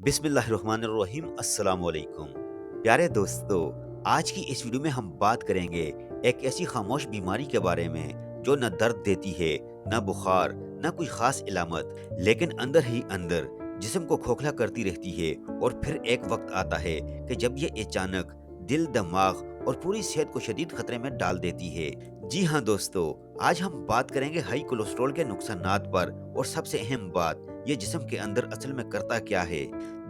बिस्मिल्लाहिर्रहमानिर्रहीम अस्सलाम वालेकुम। प्यारे दोस्तों, आज की इस वीडियो में हम बात करेंगे एक ऐसी खामोश बीमारी के बारे में जो न दर्द देती है, न बुखार, न कोई खास इलामत, लेकिन अंदर ही अंदर जिस्म को खोखला करती रहती है। और फिर एक वक्त आता है कि जब ये अचानक दिल, दिमाग और पूरी सेहत को शदीद खतरे में डाल देती है। जी हाँ दोस्तों, आज हम बात करेंगे हाई कोलेस्ट्रॉल के नुकसानात पर, और सबसे अहम बात, ये जिस्म के अंदर असल में करता क्या है।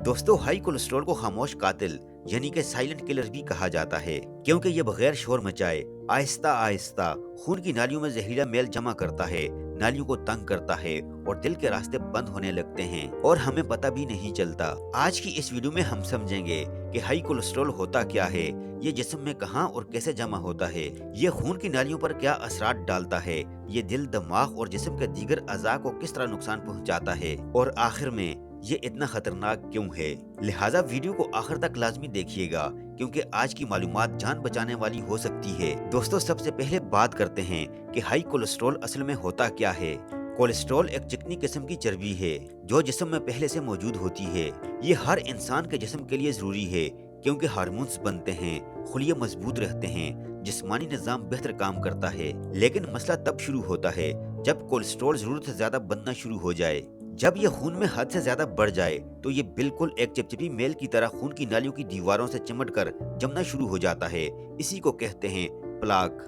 दोस्तों, हाई कोलेस्ट्रॉल को खामोश कातिल यानी कि साइलेंट किलर भी कहा जाता है, क्योंकि ये बगैर शोर मचाए आहिस्ता आहिस्ता खून की नालियों में जहरीला मेल जमा करता है, नालियों को तंग करता है और दिल के रास्ते बंद होने लगते हैं और हमें पता भी नहीं चलता। आज की इस वीडियो में हम समझेंगे कि हाई कोलेस्ट्रॉल होता क्या है, ये जिस्म में कहाँ और कैसे जमा होता है, ये खून की नालियों पर क्या असरात डालता है, ये दिल, दिमाग और जिस्म के दीगर अज़ा को किस तरह नुकसान पहुंचाता है, और आखिर में ये इतना खतरनाक क्यों है। लिहाजा वीडियो को आखिर तक लाजमी देखिएगा, क्योंकि आज की मालूमात जान बचाने वाली हो सकती है। दोस्तों, सबसे पहले बात करते हैं कि हाई कोलेस्ट्रॉल असल में होता क्या है। कोलेस्ट्रॉल एक चिकनी किस्म की चर्बी है जो जिस्म में पहले से मौजूद होती है। ये हर इंसान के जिस्म के लिए जरूरी है, क्योंकि हार्मोन्स बनते हैं, खुलिये मजबूत रहते हैं, जिस्मानी निजाम बेहतर काम करता है। लेकिन मसला तब शुरू होता है जब कोलेस्ट्रॉल जरूरत से ज्यादा बनना शुरू हो जाए। जब ये खून में हद से ज्यादा बढ़ जाए तो ये बिल्कुल एक चिपचिपी मेल की तरह खून की नालियों की दीवारों से चिमट कर जमना शुरू हो जाता है। इसी को कहते हैं प्लाक,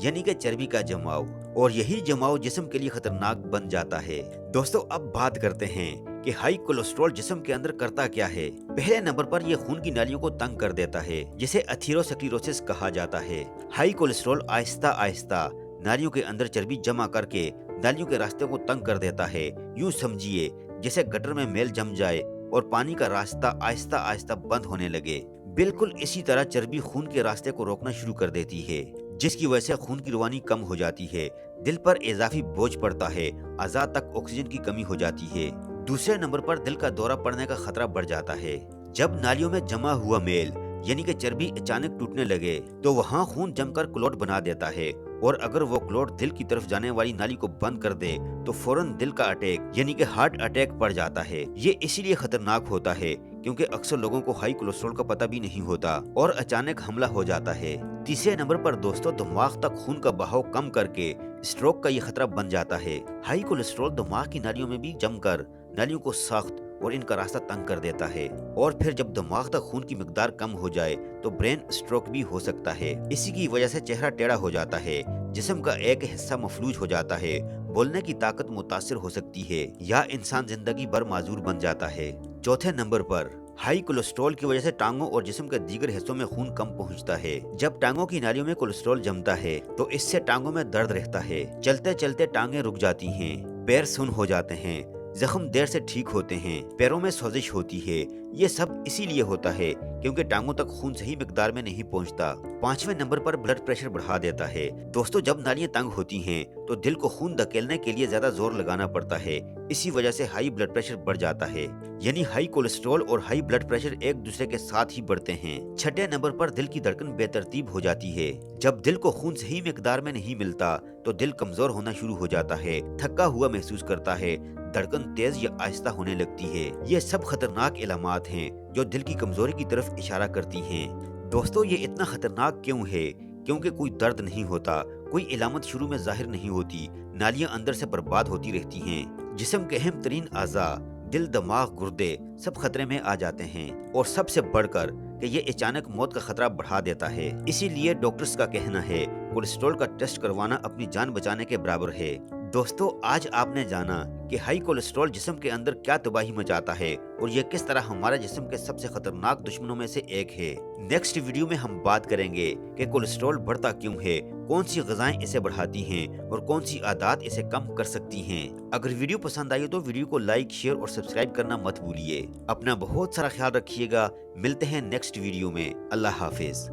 यानी कि चर्बी का जमाव, और यही जमाव जिस्म के लिए खतरनाक बन जाता है। दोस्तों, अब बात करते हैं कि हाई कोलेस्ट्रॉल जिस्म के अंदर करता क्या है। पहले नंबर पर यह खून की नालियों को तंग कर देता है, जिसे एथेरोस्क्लेरोसिस कहा जाता है। हाई कोलेस्ट्रॉल आहिस्ता आहिस्ता नालियों के अंदर चर्बी जमा करके नालियों के रास्ते को तंग कर देता है। यूं समझिए जैसे गटर में मेल जम जाए और पानी का रास्ता आहिस्ता आहिस्ता बंद होने लगे। बिल्कुल इसी तरह चर्बी खून के रास्ते को रोकना शुरू कर देती है, जिसकी वजह से खून की रवानी कम हो जाती है, दिल पर इजाफी बोझ पड़ता है, अज़ा तक ऑक्सीजन की कमी हो जाती है। दूसरे नंबर पर दिल का दौरा पड़ने का खतरा बढ़ जाता है। जब नालियों में जमा हुआ मेल यानी कि चर्बी अचानक टूटने लगे तो वहाँ खून जमकर क्लॉट बना देता है, और अगर वो क्लॉट दिल की तरफ जाने वाली नाली को बंद कर दे तो फौरन दिल का अटैक यानी कि हार्ट अटैक पड़ जाता है। ये इसीलिए खतरनाक होता है क्योंकि अक्सर लोगों को हाई कोलेस्ट्रॉल का पता भी नहीं होता और अचानक हमला हो जाता है। तीसरे नंबर पर दोस्तों, दिमाग तक खून का बहाव कम करके स्ट्रोक का ये खतरा बन जाता है। हाई कोलेस्ट्रॉल दिमाग की नालियों में भी जमकर नालियों को सख्त और इनका रास्ता तंग कर देता है, और फिर जब दिमाग तक खून की मिकदार कम हो जाए तो ब्रेन स्ट्रोक भी हो सकता है। इसी की वजह से चेहरा टेढ़ा हो जाता है, जिस्म का एक हिस्सा मफलूज हो जाता है, बोलने की ताकत मुतासिर हो सकती है, या इंसान जिंदगी भर माजूर बन जाता है। चौथे नंबर पर हाई कोलेस्ट्रॉल की वजह से टांगों और जिस्म के दीगर हिस्सों में खून कम पहुंचता है। जब टांगों की नालियों में कोलेस्ट्रॉल जमता है तो इससे टांगों में दर्द रहता है, चलते चलते टांगें रुक जाती हैं, पैर सुन्न हो जाते हैं, जख्म देर से ठीक होते हैं, पैरों में सोजिश होती है। ये सब इसीलिए होता है क्योंकि टांगों तक खून सही मिकदार में नहीं पहुंचता। पांचवें नंबर पर ब्लड प्रेशर बढ़ा देता है। दोस्तों, जब नालियां तंग होती हैं तो दिल को खून धकेलने के लिए ज्यादा जोर लगाना पड़ता है। इसी वजह से हाई ब्लड प्रेशर बढ़ जाता है, यानी हाई कोलेस्ट्रॉल और हाई ब्लड प्रेशर एक दूसरे के साथ ही बढ़ते हैं। छठे नंबर पर दिल की धड़कन बेतरतीब हो जाती है। जब दिल को खून सही मिकदार में नहीं मिलता तो दिल कमजोर होना शुरू हो जाता है, थका हुआ महसूस करता है, धड़कन तेज या आहिस्ता होने लगती है। ये सब खतरनाक इलामात हैं जो दिल की कमजोरी की तरफ इशारा करती हैं। दोस्तों, ये इतना खतरनाक क्यों है? क्योंकि कोई दर्द नहीं होता, कोई इलामत शुरू में जाहिर नहीं होती, नालियां अंदर से बर्बाद होती रहती हैं, जिस्म के अहम तरीन आज़ा दिल, दिमाग, गुर्दे सब खतरे में आ जाते हैं, और सबसे बढ़कर कि ये अचानक मौत का खतरा बढ़ा देता है। इसीलिए डॉक्टर्स का कहना है कोलेस्ट्रॉल का टेस्ट करवाना अपनी जान बचाने के बराबर है। दोस्तों, आज आपने जाना कि हाई कोलेस्ट्रॉल जिस्म के अंदर क्या तबाही मचाता है और ये किस तरह हमारे जिस्म के सबसे खतरनाक दुश्मनों में से एक है। नेक्स्ट वीडियो में हम बात करेंगे कि कोलेस्ट्रॉल बढ़ता क्यों है, कौन सी ग़िज़ाएं इसे बढ़ाती हैं और कौन सी आदत इसे कम कर सकती हैं। अगर वीडियो पसंद आई तो वीडियो को लाइक, शेयर और सब्सक्राइब करना मत भूलिए। अपना बहुत सारा ख्याल रखिएगा। मिलते हैं नेक्स्ट वीडियो में। अल्लाह हाफिज।